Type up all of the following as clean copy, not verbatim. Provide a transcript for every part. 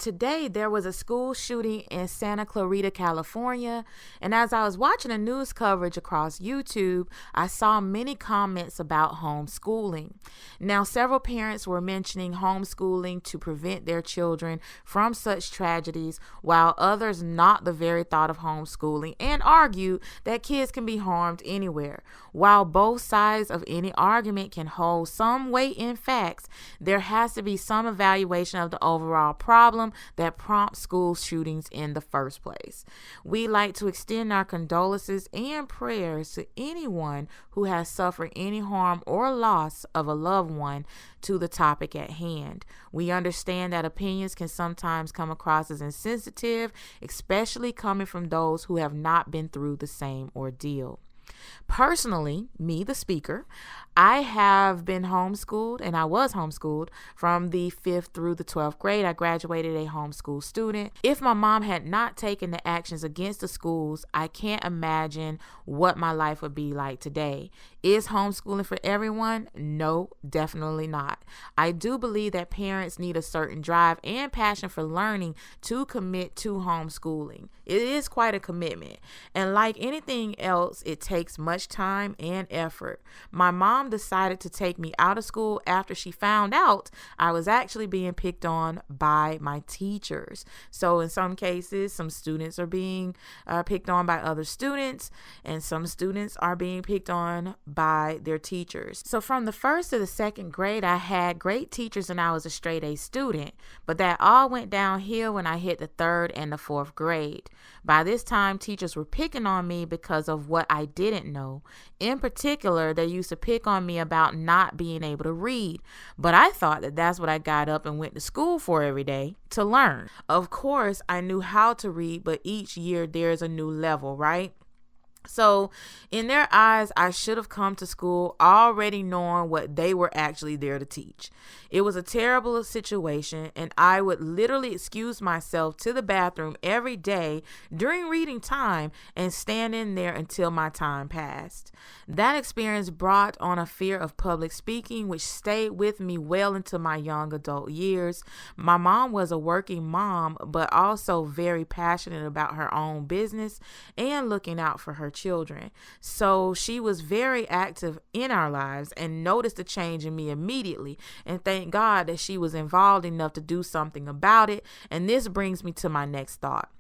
today there was a school shooting in Santa Clarita, California, and as I was watching the news coverage across YouTube, I saw many comments about homeschooling. Now, several parents were mentioning homeschooling to prevent their children from such tragedies, while others knocked the very thought of homeschooling and argued that kids can be harmed anywhere. While both sides of any argument can hold some weight in facts, there has to be some evaluation of the overall problem that prompts school shootings in the first place. We like to extend our condolences and prayers to anyone who has suffered any harm or loss of a loved one to the topic at hand. We understand that opinions can sometimes come across as insensitive, especially coming from those who have not been through the same ordeal. Personally, me, the speaker, I have been homeschooled, and I was homeschooled from the 5th through the 12th grade. I graduated a homeschool student. If my mom had not taken the actions against the schools, I can't imagine what my life would be like today. Is homeschooling for everyone? No, definitely not. I do believe that parents need a certain drive and passion for learning to commit to homeschooling. It is quite a commitment. And like anything else, it takes much time and effort. My mom decided to take me out of school after she found out I was actually being picked on by my teachers. So in some cases, some students are being picked on by other students, and some students are being picked on by their teachers. So from the 1st to the 2nd grade, I had great teachers and I was a straight A student, but that all went downhill when I hit the 3rd and the 4th grade. By this time, teachers were picking on me because of what I didn't know. In particular, they used to pick on me about not being able to read, but I thought that that's what I got up and went to school for every day, to learn. Of course, I knew how to read, but each year there's a new level, right? So in their eyes, I should have come to school already knowing what they were actually there to teach. It was a terrible situation, and I would literally excuse myself to the bathroom every day during reading time and stand in there until my time passed. That experience brought on a fear of public speaking, which stayed with me well into my young adult years. My mom was a working mom, but also very passionate about her own business and looking out for her children. So she was very active in our lives and noticed the change in me immediately. And thank God that she was involved enough to do something about it. And this brings me to my next thought.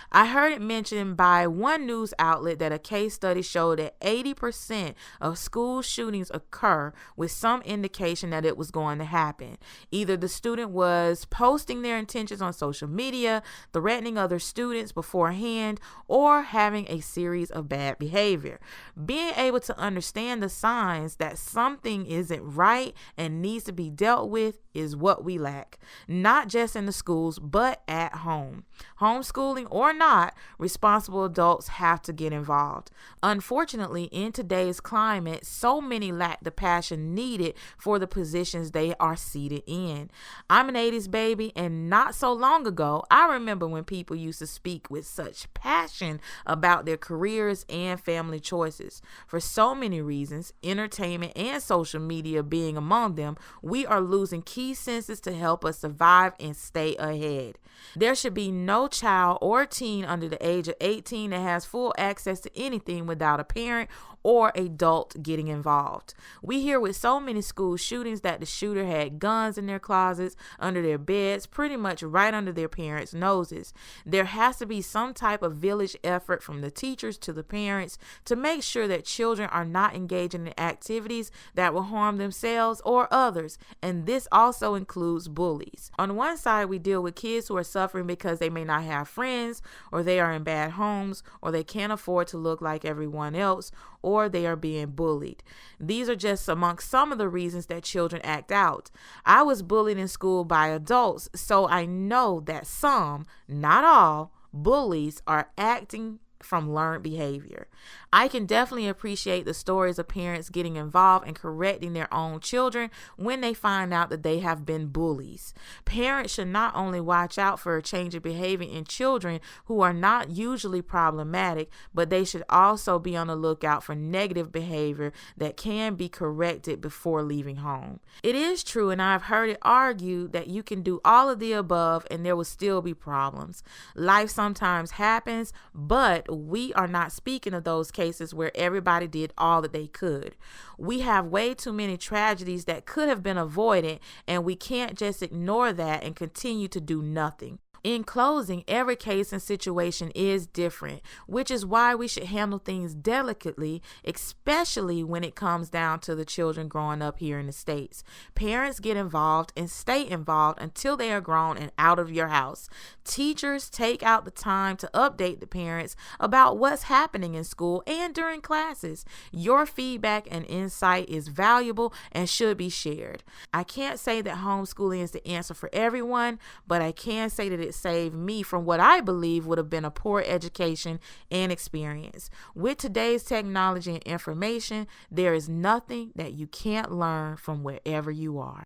I heard it mentioned by one news outlet that a case study showed that 80% of school shootings occur with some indication that it was going to happen. Either the student was posting their intentions on social media, threatening other students beforehand, or having a series of bad behavior. Being able to understand the signs that something isn't right and needs to be dealt with is what we lack, not just in the schools, but at home. Homeschooling or not, responsible adults have to get involved. Unfortunately, in today's climate, so many lack the passion needed for the positions they are seated in. I'm an 80s baby, and not so long ago, I remember when people used to speak with such passion about their careers and family choices. For so many reasons, entertainment and social media being among them, we are losing key senses to help us survive and stay ahead. There should be no child or teen under the age of 18 that has full access to anything without a parent or adult getting involved. We hear with so many school shootings that the shooter had guns in their closets, under their beds, pretty much right under their parents' noses. There has to be some type of village effort from the teachers to the parents to make sure that children are not engaging in activities that will harm themselves or others, and this also includes bullies. On one side, we deal with kids who are suffering because they may not have friends, or they are in bad homes, or they can't afford to look like everyone else, or they are being bullied. These are just amongst some of the reasons that children act out. I was bullied in school by adults, so I know that some, not all, bullies are acting from learned behavior. I can definitely appreciate the stories of parents getting involved and correcting their own children when they find out that they have been bullies. Parents should not only watch out for a change of behavior in children who are not usually problematic, but they should also be on the lookout for negative behavior that can be corrected before leaving home. It is true, and I've heard it argued that you can do all of the above and there will still be problems. Life sometimes happens, but we are not speaking of those cases where everybody did all that they could. We have way too many tragedies that could have been avoided, and we can't just ignore that and continue to do nothing. In closing, every case and situation is different, which is why we should handle things delicately, especially when it comes down to the children growing up here in the States. Parents get involved and stay involved until they are grown and out of your house. Teachers take out the time to update the parents about what's happening in school and during classes. Your feedback and insight is valuable and should be shared. I can't say that homeschooling is the answer for everyone, but I can say that it saved me from what I believe would have been a poor education and experience. With today's technology and information, there is nothing that you can't learn from wherever you are.